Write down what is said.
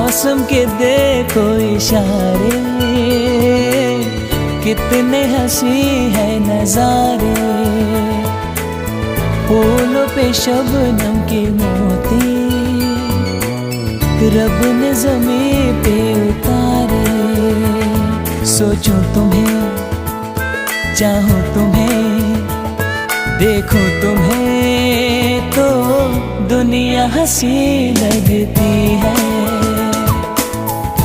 मौसम के देखो इशारे, कितने हंसी है नजारे। फूलों पे शबनम के मोती रब ने ज़मीं पे उतारे। सोचूं तुम्हें, चाहूं तुम्हें, देखो तुम्हें तो दुनिया हंसी लगती है।